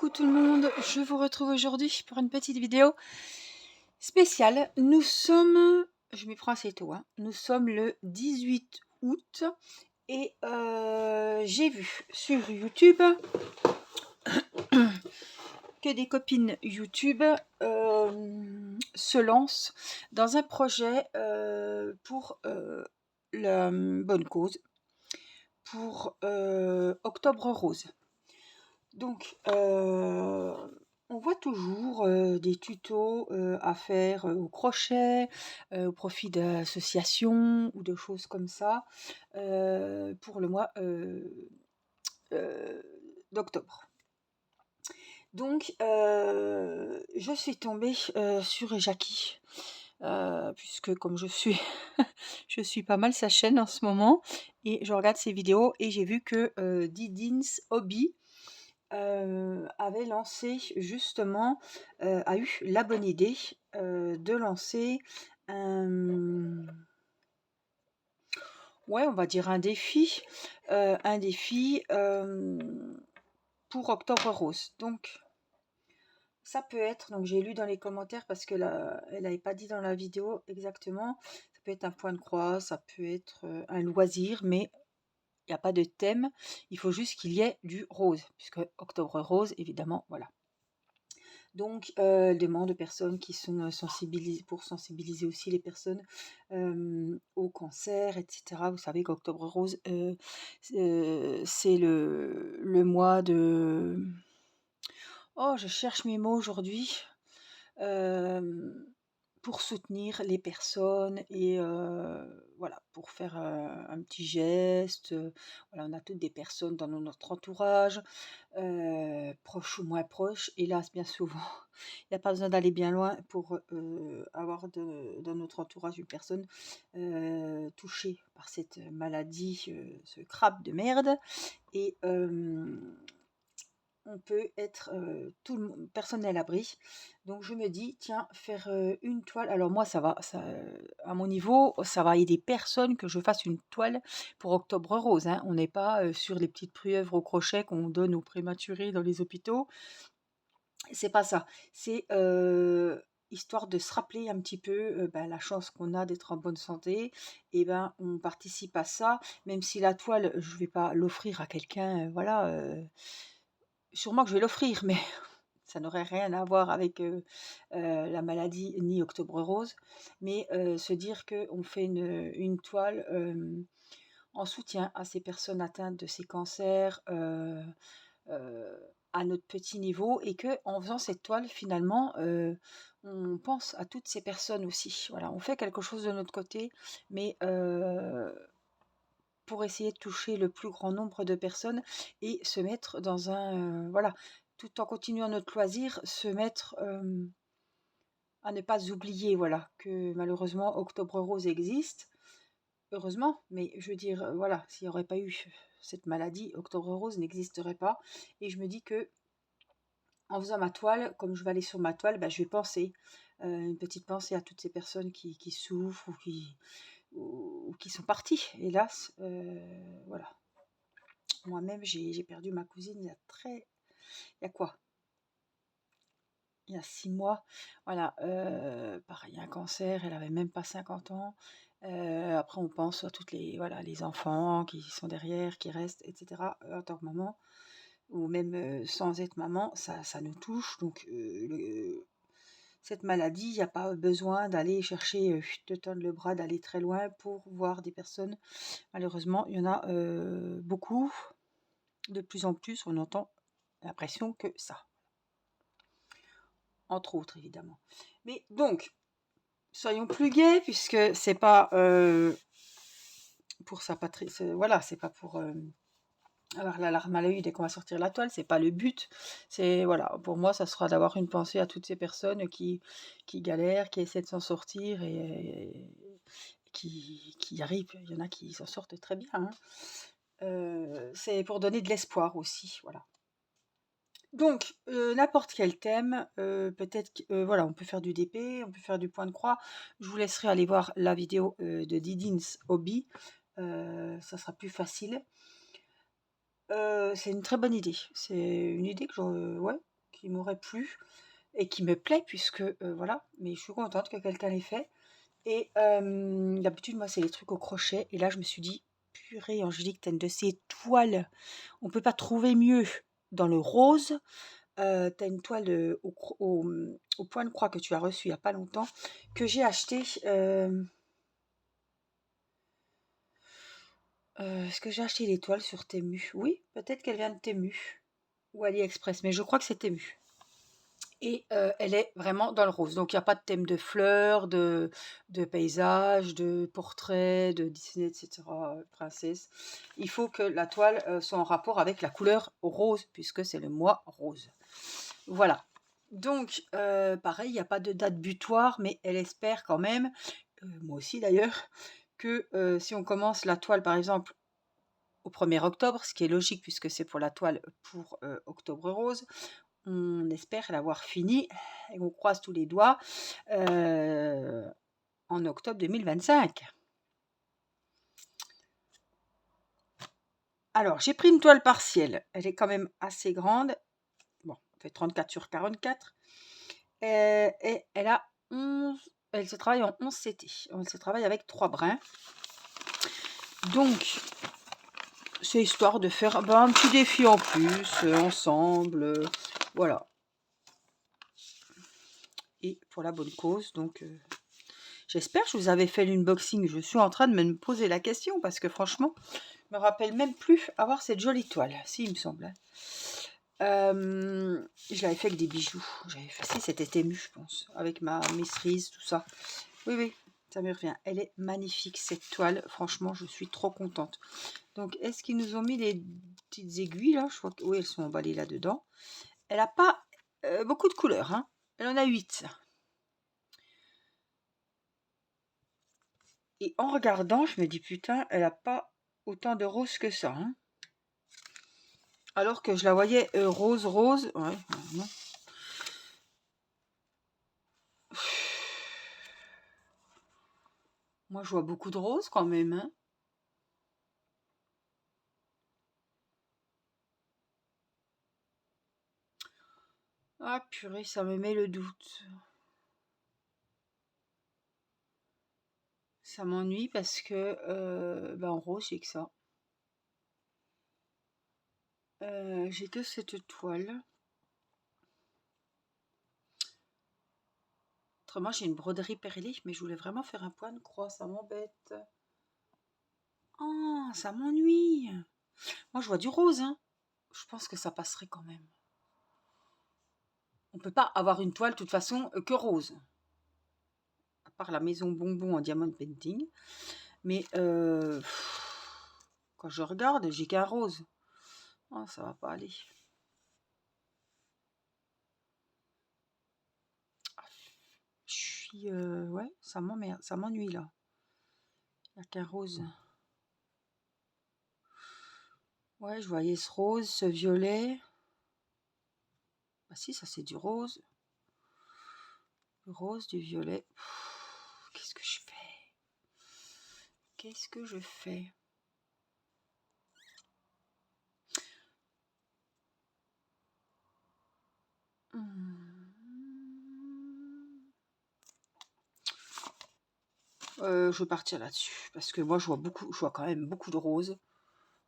Coucou tout le monde, je vous retrouve aujourd'hui pour une petite vidéo spéciale. Nous sommes, je m'y prends assez tôt, nous sommes le 18 août et j'ai vu sur YouTube que des copines YouTube se lancent dans un projet pour la bonne cause, pour Octobre Rose. Donc, on voit toujours des tutos à faire au crochet, au profit d'associations ou de choses comme ça, pour le mois d'octobre. Donc, je suis tombée sur Jackie, puisque comme je suis, je suis pas mal sa chaîne en ce moment, et je regarde ses vidéos, et j'ai vu que Didin's Hobby avait lancé justement, a eu la bonne idée de lancer un, ouais, on va dire un défi pour Octobre Rose. Donc, ça peut être, donc j'ai lu dans les commentaires parce que là, elle n'avait pas dit dans la vidéo exactement, ça peut être un point de croix, ça peut être un loisir, mais il n'y a pas de thème, il faut juste qu'il y ait du rose, puisque Octobre Rose, évidemment, voilà. Donc, elle demande aux personnes qui sont sensibilisées, pour sensibiliser aussi les personnes au cancer, etc. Vous savez qu'Octobre Rose, c'est le mois de... Oh, je cherche mes mots aujourd'hui. Pour soutenir les personnes et voilà, pour faire un petit geste. Voilà, on a toutes des personnes dans notre entourage, proches ou moins proches. Hélas, bien souvent, il n'y a pas besoin d'aller bien loin pour avoir dans notre entourage une personne touchée par cette maladie, ce crabe de merde. Et on peut être personne n'est à l'abri. Donc je me dis, tiens, faire une toile. Alors moi, ça va, ça, à mon niveau, ça va aider personne que je fasse une toile pour Octobre Rose. On n'est pas sur les petites pieuvres au crochet qu'on donne aux prématurés dans les hôpitaux. C'est pas ça. C'est histoire de se rappeler un petit peu la chance qu'on a d'être en bonne santé. Et ben, on participe à ça, même si la toile, je vais pas l'offrir à quelqu'un, voilà. Sûrement que je vais l'offrir, mais ça n'aurait rien à voir avec la maladie ni Octobre Rose. Mais se dire qu'on fait une toile en soutien à ces personnes atteintes de ces cancers à notre petit niveau, et que en faisant cette toile, finalement, on pense à toutes ces personnes aussi. Voilà, on fait quelque chose de notre côté, mais pour essayer de toucher le plus grand nombre de personnes et se mettre dans un... voilà, tout en continuant notre loisir, se mettre à ne pas oublier, voilà, que malheureusement Octobre Rose existe. Heureusement, mais je veux dire, voilà, s'il n'y aurait pas eu cette maladie, Octobre Rose n'existerait pas. Et je me dis que en faisant ma toile, comme je vais aller sur ma toile, je vais penser, une petite pensée à toutes ces personnes qui souffrent ou qui sont parties, hélas. Voilà. Moi-même, j'ai perdu ma cousine il y a quoi? Il y a 6 mois. Voilà, pareil, un cancer, elle avait même pas 50 ans. Après on pense à toutes les, voilà, les enfants qui sont derrière, qui restent, et cetera, en tant que maman ou même, sans être maman, ça nous touche. Donc, cette maladie, il y a pas besoin d'aller chercher, de tendre le bras, d'aller très loin pour voir des personnes. Malheureusement, il y en a, beaucoup. De plus en plus, on entend l'impression que ça. Entre autres, évidemment. Mais donc, soyons plus gais, puisque c'est pas pour sa patrie, voilà, c'est pas pour avoir la larme à l'œil dès qu'on va sortir la toile, c'est pas le but. C'est, voilà, pour moi, ça sera d'avoir une pensée à toutes ces personnes qui galèrent, qui essaient de s'en sortir et qui y arrivent. Il y en a qui s'en sortent très bien. C'est pour donner de l'espoir aussi, voilà. Donc, n'importe quel thème, peut-être que, voilà, on peut faire du DP, on peut faire du point de croix. Je vous laisserai aller voir la vidéo de Didin's Hobby, ça sera plus facile. C'est une très bonne idée. C'est une idée que ouais, qui m'aurait plu et qui me plaît puisque, voilà, mais je suis contente que quelqu'un l'ait fait et d'habitude, moi, c'est les trucs au crochet et là, je me suis dit: «Purée, Angélique, tu une de ces toiles, on peut pas trouver mieux dans le rose». Tu une toile, au point de croix que tu as reçu il y a pas longtemps, que j'ai acheté, est-ce que j'ai acheté les toiles sur Temu? Oui, peut-être qu'elle vient de Temu ou AliExpress, mais je crois que c'est Temu et elle est vraiment dans le rose. Donc il y a pas de thème de fleurs, de paysages, de portraits, de Disney et cetera, princesse. Il faut que la toile, soit en rapport avec la couleur rose puisque c'est le mois rose. Voilà. Donc pareil, il y a pas de date butoir, mais elle espère quand même, moi aussi d'ailleurs, que, si on commence la toile par exemple au 1er octobre, ce qui est logique puisque c'est pour la toile pour, Octobre rose, on espère l'avoir finie et on croise tous les doigts, heu, en octobre 2025. Alors j'ai pris une toile partielle, elle est quand même assez grande, bon, elle fait 34 sur 44, et elle a 11, elle se travaille en 11 CT. On se travaille avec 3 brins. Donc c'est histoire de faire, bah, un petit défi en plus, ensemble, voilà et pour la bonne cause donc j'espère que je vous avais fait l'unboxing. Je suis en train de me poser la question parce que franchement, je me rappelle même plus avoir cette jolie toile. Si, il me semble, hein. Je l'avais fait avec des bijoux. J'avais fait, si, c'était Temu, je pense, avec mes cerises, tout ça. Oui, oui, ça me revient. Elle est magnifique, cette toile. Franchement, je suis trop contente. Donc, est-ce qu'ils nous ont mis les petites aiguilles, là? Je crois que oui, elles sont emballées là-dedans. Elle n'a pas beaucoup de couleurs, hein. Elle en a 8. Et en regardant, je me dis, putain, elle n'a pas autant de rose que ça, hein. Alors que je la voyais rose, rose. Ouais, non. Moi, je vois beaucoup de rose quand même, hein. Ah purée, ça me met le doute. Ça m'ennuie parce que en rose, j'ai que ça. J'ai que cette toile. Autrement, j'ai une broderie perlée, mais je voulais vraiment faire un point de croix, ça m'embête. Ah, ça m'ennuie. Moi, je vois du rose, hein. Je pense que ça passerait quand même. On peut pas avoir une toile, de toute façon, que rose. À part la maison bonbon en diamond painting. Mais quand je regarde, j'ai qu'un rose. Oh, ça va pas aller. Je suis... ouais, ça m'emmerde, ça m'ennuie là. Il n'y a qu'un rose. Ouais, je voyais ce rose, ce violet. Ah si, ça c'est du rose. Du rose, du violet. Qu'est-ce que je fais? Qu'est-ce que je fais? Je vais partir là-dessus. Parce que moi, je vois quand même beaucoup de roses.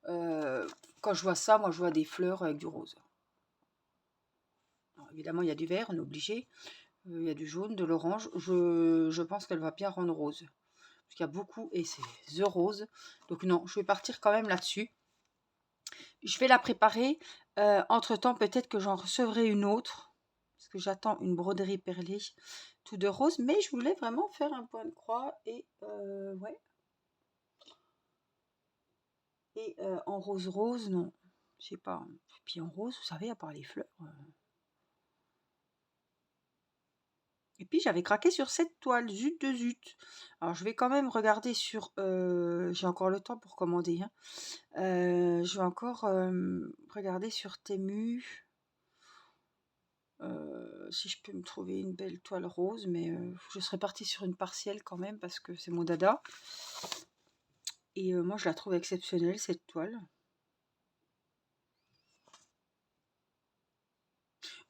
Quand je vois ça, moi, je vois des fleurs avec du rose. Alors, évidemment, il y a du vert, on est obligé. Il y a du jaune, de l'orange. Je pense qu'elle va bien rendre rose. Parce qu'il y a beaucoup, et c'est The Rose. Donc non, je vais partir quand même là-dessus. Je vais la préparer. Entre-temps, peut-être que j'en recevrai une autre. Parce que j'attends une broderie perlée tout de rose. Mais je voulais vraiment faire un point de croix. Et ouais. Et en rose rose, non. Je sais pas. Et puis en rose, vous savez, à part les fleurs. Et puis j'avais craqué sur cette toile, zut de zut. Alors je vais quand même regarder sur... j'ai encore le temps pour commander, hein. Je vais encore regarder sur Temu. Si je peux me trouver une belle toile rose, mais je serais partie sur une partielle quand même parce que c'est mon dada. Et moi je la trouve exceptionnelle cette toile.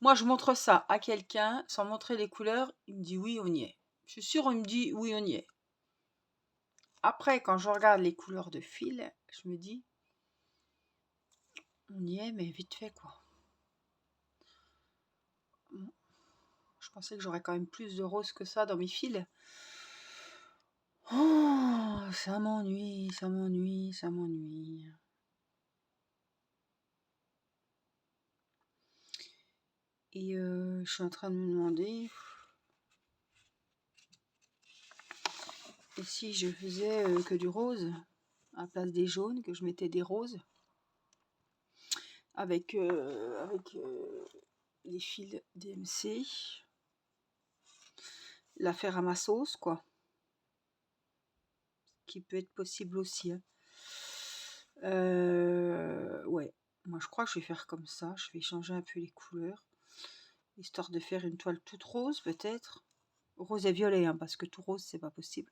Moi, je montre ça à quelqu'un sans montrer les couleurs, il me dit oui, on y est. Je suis sûre, il me dit oui, on y est. Après, quand je regarde les couleurs de fil, je me dis on y est, mais vite fait, quoi. Je pensais que j'aurais quand même plus de rose que ça dans mes fils. Oh, ça m'ennuie, ça m'ennuie, ça m'ennuie. Et je suis en train de me demander, et si je faisais que du rose, à la place des jaunes, que je mettais des roses, avec les fils DMC, la faire à ma sauce, quoi. Qui peut être possible aussi. Hein. Ouais, moi je crois que je vais faire comme ça, je vais changer un peu les couleurs, histoire de faire une toile toute rose peut-être. Rose et violet, hein, parce que tout rose c'est pas possible.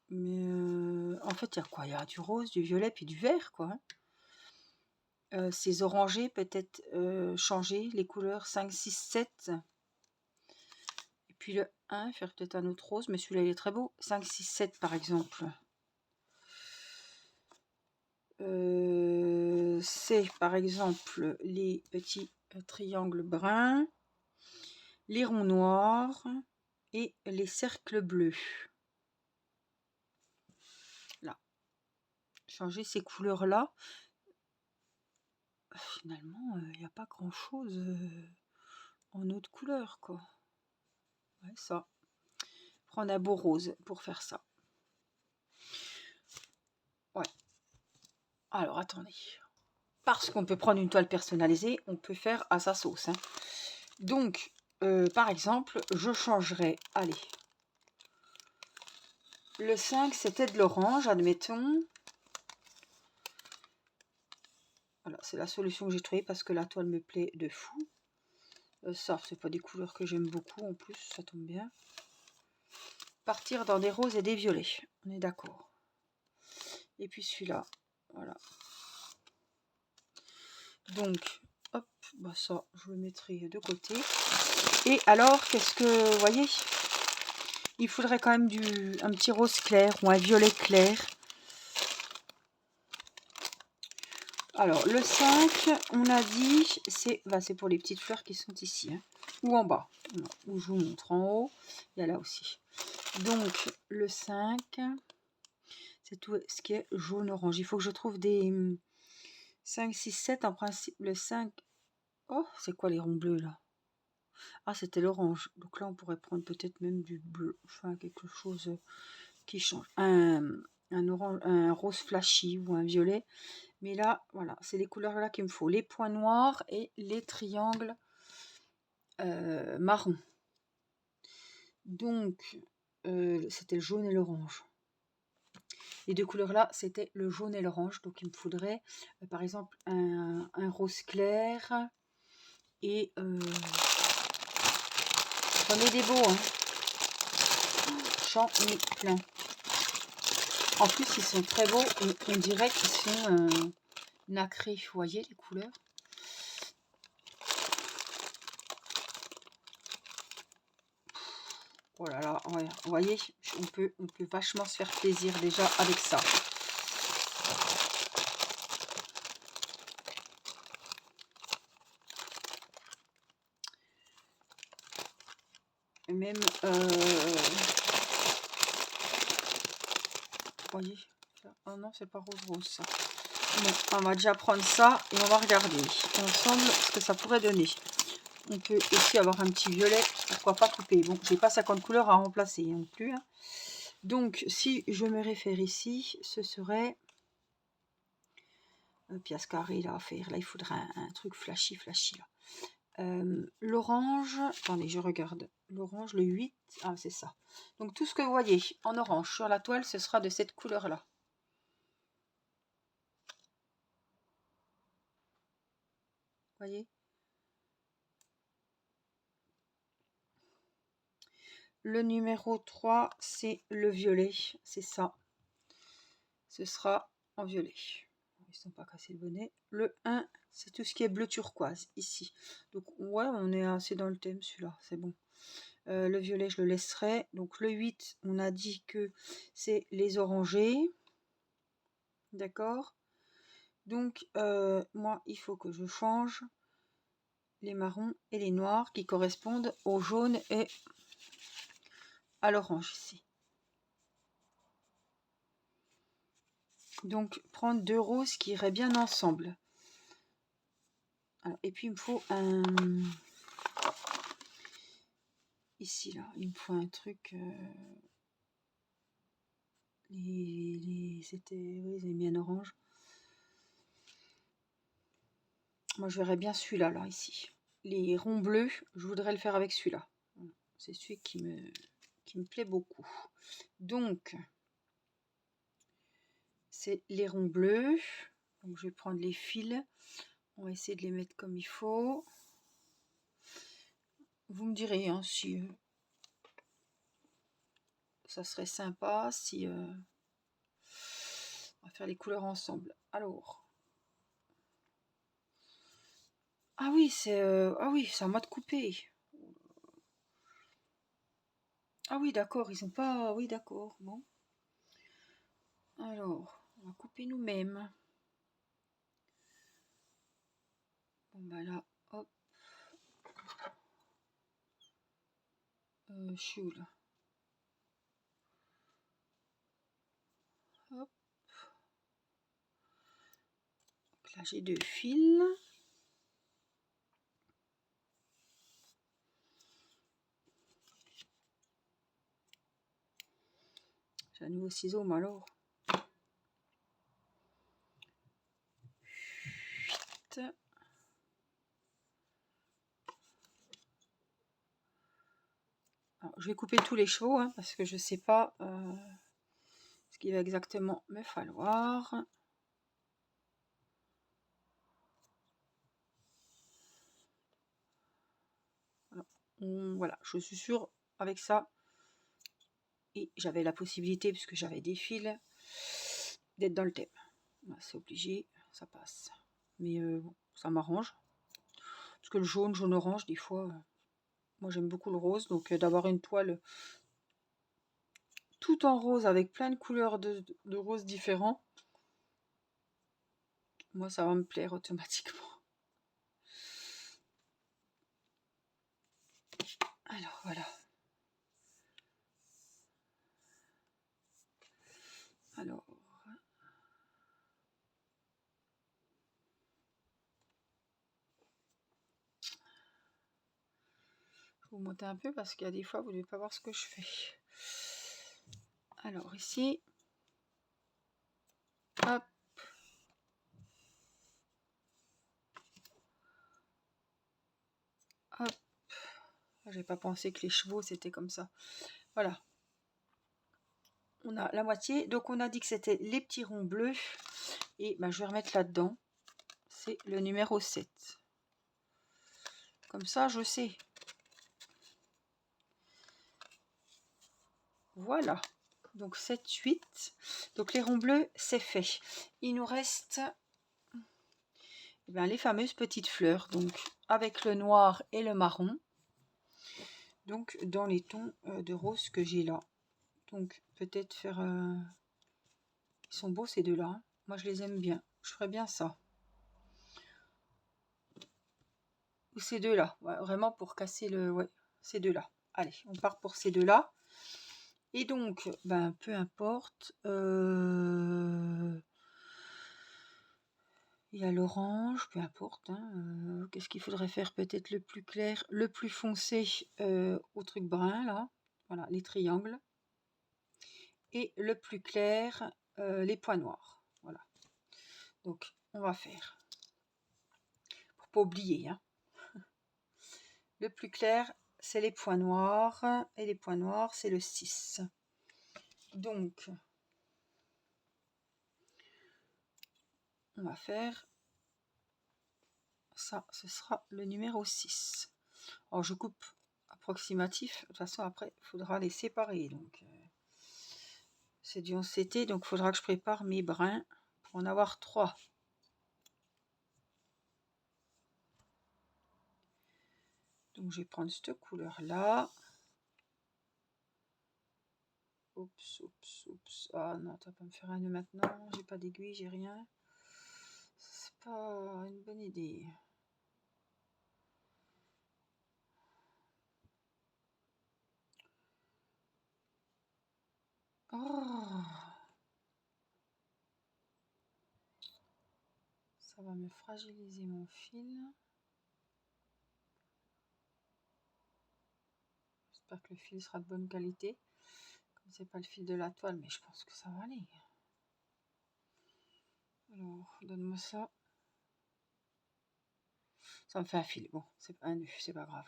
Mais en fait, il y a quoi? Il y a du rose, du violet, puis du vert, quoi. Hein. Ces orangés, peut-être changer les couleurs 5, 6, 7. Et puis le 1, faire peut-être un autre rose, mais celui-là, il est très beau. 5, 6, 7, par exemple. C'est, par exemple, les petits triangles bruns, les ronds noirs et les cercles bleus. Là. Changer ces couleurs-là. Finalement, il n'y a pas grand-chose en autre couleur, quoi. Ouais, ça. Prendre un beau rose pour faire ça. Ouais. Alors, attendez. Parce qu'on peut prendre une toile personnalisée, on peut faire à sa sauce. Hein. Donc, par exemple, je changerais... Allez. Le 5, c'était de l'orange, admettons. Voilà, c'est la solution que j'ai trouvée parce que la toile me plaît de fou. Ça, c'est pas des couleurs que j'aime beaucoup en plus, ça tombe bien. Partir dans des roses et des violets, on est d'accord. Et puis celui-là, voilà. Donc, hop, bah ça, je le mettrai de côté. Et alors, qu'est-ce que, vous voyez, il faudrait quand même un petit rose clair ou un violet clair. Alors, le 5, on a dit, c'est pour les petites fleurs qui sont ici, hein, ou en bas, non, ou je vous montre en haut, il y a là aussi. Donc, le 5, c'est tout ce qui est jaune-orange. Il faut que je trouve des 5, 6, 7, en principe, le 5. Oh, c'est quoi les ronds bleus, là? Ah, c'était l'orange. Donc là, on pourrait prendre peut-être même du bleu, enfin, quelque chose qui change. Orange, un rose flashy ou un violet. Mais là, voilà, c'est les couleurs là qu'il me faut. Les points noirs et les triangles marron. Donc, c'était le jaune et l'orange. Les deux couleurs là, c'était le jaune et l'orange. Donc, il me faudrait, par exemple, un rose clair. Et j'en ai des beaux, hein. J'en ai plein. En plus, ils sont très beaux et on dirait qu'ils sont nacrés. Vous voyez les couleurs? Oh là là, ouais, vous voyez, on peut vachement se faire plaisir déjà avec ça. Et même, vous voyez, oh non, c'est pas rose ça. Bon, on va déjà prendre ça et on va regarder ensemble ce que ça pourrait donner. On peut aussi avoir un petit violet, pourquoi pas couper. Bon, j'ai pas 50 couleurs à remplacer non plus. Hein. Donc, si je me réfère ici, ce serait pièce carrée là à faire. Là, il faudrait un truc flashy là. L'orange, attendez, je regarde. L'orange, le 8, ah c'est ça. Donc, tout ce que vous voyez en orange sur la toile, ce sera de cette couleur-là. Voyez? Le numéro 3, c'est le violet, c'est ça. Ce sera en violet. Ils ne sont pas cassés le bonnet. Le 1, C'est tout ce qui est bleu turquoise ici. Donc ouais, on est assez dans le thème celui-là, c'est bon. Le violet, je le laisserai. Donc le 8, on a dit que c'est les orangés. D'accord. Donc moi, il faut que je change les marrons et les noirs qui correspondent au jaune et à l'orange ici. Donc prendre 2 roses qui iraient bien ensemble. Alors, et puis il me faut un... Ici, là, il me faut un truc... C'était... Oui, ils avaient mis un orange. Moi, je verrais bien celui-là, là, ici. Les ronds bleus, je voudrais le faire avec celui-là. C'est celui qui me plaît beaucoup. Donc, c'est les ronds bleus. Donc, je vais prendre les fils. On va essayer de les mettre comme il faut. Vous me direz hein, si ça serait sympa, si on va faire les couleurs ensemble. Alors, ah oui, c'est à moi de couper. Ah oui, d'accord, ils ont pas. Oui, d'accord. Bon. Alors, on va couper nous-mêmes. Bon bah là, hop. Je suis où là? Hop. Donc là, j'ai 2 fils. J'ai un nouveau ciseau, mais alors. 8. Alors, je vais couper tous les chevaux hein, parce que je sais pas ce qu'il va exactement me falloir. Voilà, je suis sûre avec ça. Et j'avais la possibilité, puisque j'avais des fils, d'être dans le thème. C'est obligé, ça passe. Mais bon, ça m'arrange. Parce que le jaune, jaune-orange, des fois, moi j'aime beaucoup le rose. Donc d'avoir une toile tout en rose avec plein de couleurs de rose différents, moi ça va me plaire automatiquement. Alors voilà. Alors. Je vais vous monter un peu parce qu'il y a des fois vous ne devez pas voir ce que je fais. Alors ici. Hop. Hop. J'ai pas pensé que les chevaux c'était comme ça. Voilà. On a la moitié. Donc on a dit que c'était les petits ronds bleus. Et ben, je vais remettre là-dedans. C'est le numéro 7. Comme ça, je sais. Voilà. Donc 7, 8. Donc les ronds bleus, c'est fait. Il nous reste eh bien, les fameuses petites fleurs. Donc avec le noir et le marron. Donc dans les tons de rose que j'ai là. Donc peut-être faire... Ils sont beaux ces deux-là. Hein. Moi je les aime bien. Je ferais bien ça. Ou ces deux-là. Ouais, vraiment pour casser le... Ouais, ces deux-là. Allez, on part pour ces deux-là. Et donc, ben, peu importe. Il y a l'orange, peu importe. Hein, qu'est-ce qu'il faudrait faire? Peut-être le plus clair, le plus foncé au truc brun, là. Voilà, les triangles. Et le plus clair, les points noirs. Voilà. Donc, on va faire. Pour pas oublier. Hein. Le plus clair, c'est les points noirs. Et les points noirs, c'est le 6. Donc, on va faire ça, ce sera le numéro 6. Alors je coupe approximatif, de toute façon après il faudra les séparer. Donc c'est du 11CT, donc il faudra que je prépare mes brins pour en avoir 3. Donc je vais prendre cette couleur-là. Oups, oups, oups. Ah non, tu vas pas me faire un nœud maintenant. J'ai pas d'aiguille, j'ai rien. C'est pas une bonne idée. Oh, ça va me fragiliser mon fil. J'espère que le fil sera de bonne qualité. Comme c'est pas le fil de la toile, mais je pense que ça va aller. Alors, donne-moi ça. Ça me fait un fil. Bon, c'est pas un nœud, c'est pas grave.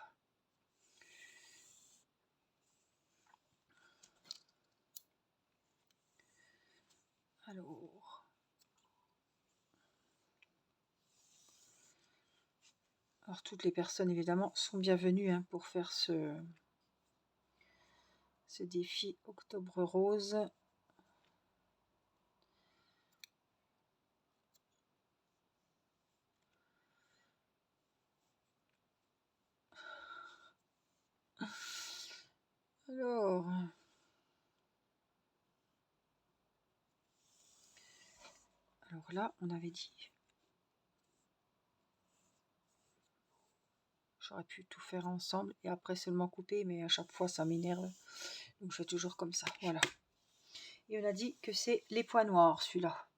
Alors toutes les personnes évidemment sont bienvenues hein, pour faire ce défi Octobre Rose. Alors là, on avait dit, j'aurais pu tout faire ensemble et après seulement couper, mais à chaque fois ça m'énerve. Donc je fais toujours comme ça, voilà. Et on a dit que c'est les points noirs, celui-là.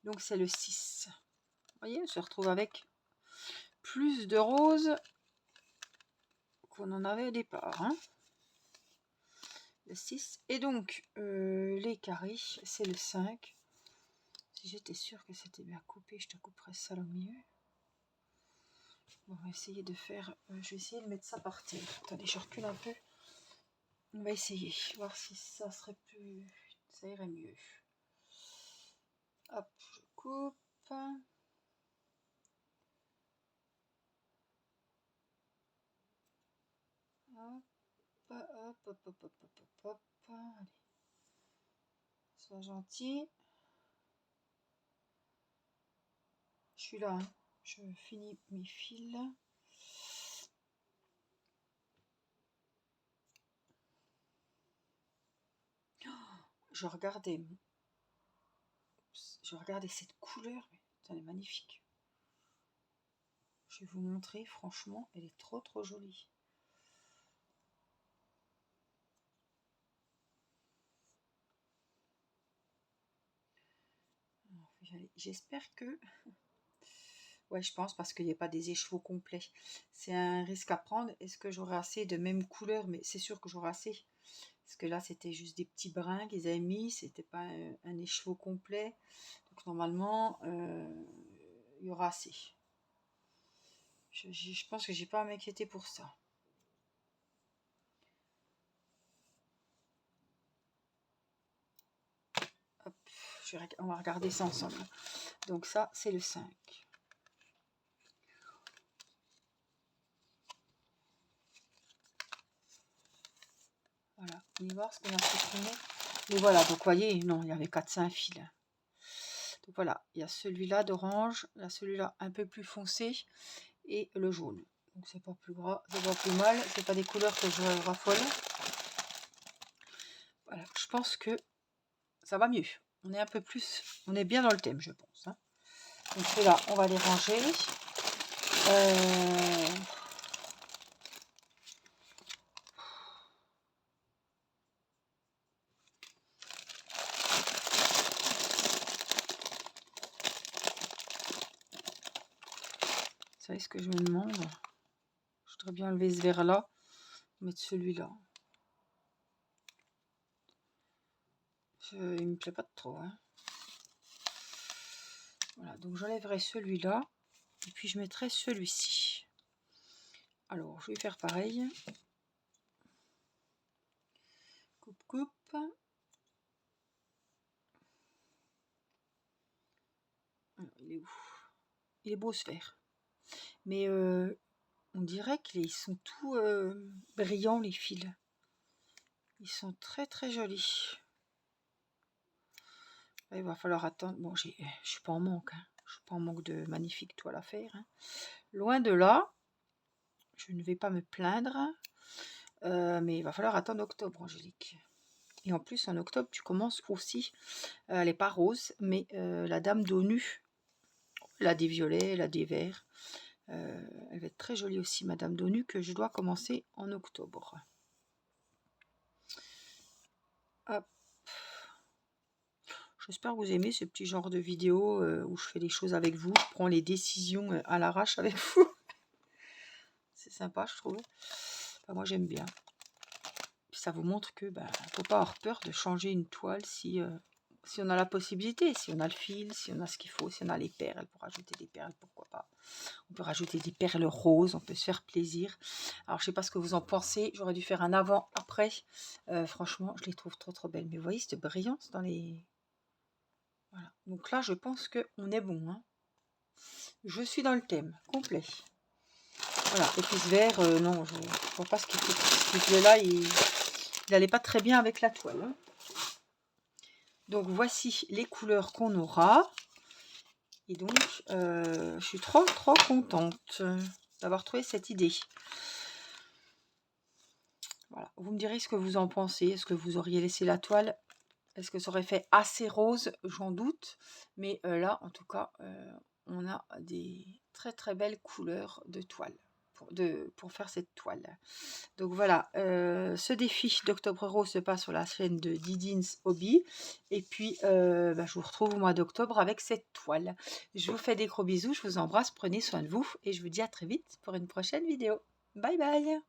Donc c'est le 6. Vous voyez, on se retrouve avec plus de rose qu'on en avait au départ. Hein. Le 6. Et donc, les carrés, c'est le 5. Si j'étais sûre que c'était bien coupé, je te couperais ça au milieu. Bon, on va essayer de faire... je vais essayer de mettre ça par terre. Attendez, je recule un peu. On va essayer, voir si ça serait plus... ça irait mieux. Hop, je coupe. Hop, hop, hop, hop, hop, hop, hop. Allez. Sois gentil. Je suis là, hein. Je finis mes fils. Je regardais cette couleur, mais elle est magnifique. Je vais vous montrer, franchement, elle est trop trop jolie. J'espère que... Ouais, je pense parce qu'il n'y a pas des écheveaux complets. C'est un risque à prendre. Est-ce que j'aurai assez de même couleur? Mais c'est sûr que j'aurai assez. Parce que là, c'était juste des petits brins qu'ils avaient mis. C'était pas un écheveau complet. Donc normalement, il y aura assez. Je pense que j'ai pas à m'inquiéter pour ça. Hop, on va regarder ça ensemble. Donc ça, c'est le 5. Voilà, on va voir ce qu'on a supprimé. Et voilà, donc vous voyez, non, il y avait 4-5 fils. Donc voilà, il y a celui-là d'orange, là celui-là un peu plus foncé et le jaune. Donc c'est pas plus gras, c'est pas plus mal, c'est pas des couleurs que je raffole. Voilà, je pense que ça va mieux. On est un peu plus, on est bien dans le thème, je pense. Hein. Donc ceux-là, on va les ranger. Vous savez ce que je me demande? Je voudrais bien enlever ce verre-là, mettre celui-là. Il me plaît pas trop. Hein. Voilà, donc j'enlèverai celui-là et puis je mettrai celui-ci. Alors, je vais faire pareil. Coupe, coupe. Alors, il est où? Il est beau ce vert. Mais on dirait qu'ils sont tout brillants les fils. Ils sont très très jolis. Il va falloir attendre. Bon, je suis pas en manque. Hein. Je suis pas en manque de magnifiques toiles à faire. Hein. Loin de là. je ne vais pas me plaindre. Mais il va falloir attendre octobre, Angélique. Et en plus, en octobre, tu commences aussi, elle n'est pas rose, mais la dame dos nu. Elle a des violets, elle a des verts. Elle va être très jolie aussi, Madame dos nu, que je dois commencer en octobre. Hop. J'espère que vous aimez ce petit genre de vidéo où je fais les choses avec vous. Je prends les décisions à l'arrache avec vous. C'est sympa, je trouve. Enfin, moi, j'aime bien. Puis ça vous montre que faut pas avoir peur de changer une toile si on a la possibilité, si on a le fil, si on a ce qu'il faut, si on a les perles. Pour rajouter des perles, pourquoi pas. On peut rajouter des perles roses, on peut se faire plaisir. Alors, je sais pas ce que vous en pensez. J'aurais dû faire un avant-après. Franchement, je les trouve trop trop belles. Mais vous voyez cette brillance dans les... Voilà. Donc là, je pense qu'on est bon. Hein. Je suis dans le thème complet. Voilà. Et puis ce vert, non, je ne vois pas ce qu'il fait. Ce qu'il là, il n'allait pas très bien avec la toile. Hein. Donc voici les couleurs qu'on aura. Et donc, je suis trop trop contente d'avoir trouvé cette idée. Voilà. Vous me direz ce que vous en pensez. Est-ce que vous auriez laissé la toile? Est-ce que ça aurait fait assez rose? J'en doute. Mais là, en tout cas, on a des très très belles couleurs de toile pour faire cette toile. Donc voilà, ce défi d'Octobre Rose se passe sur la chaîne de Didin's Hobby. Et puis, je vous retrouve au mois d'octobre avec cette toile. Je vous fais des gros bisous, je vous embrasse, prenez soin de vous et je vous dis à très vite pour une prochaine vidéo. Bye bye!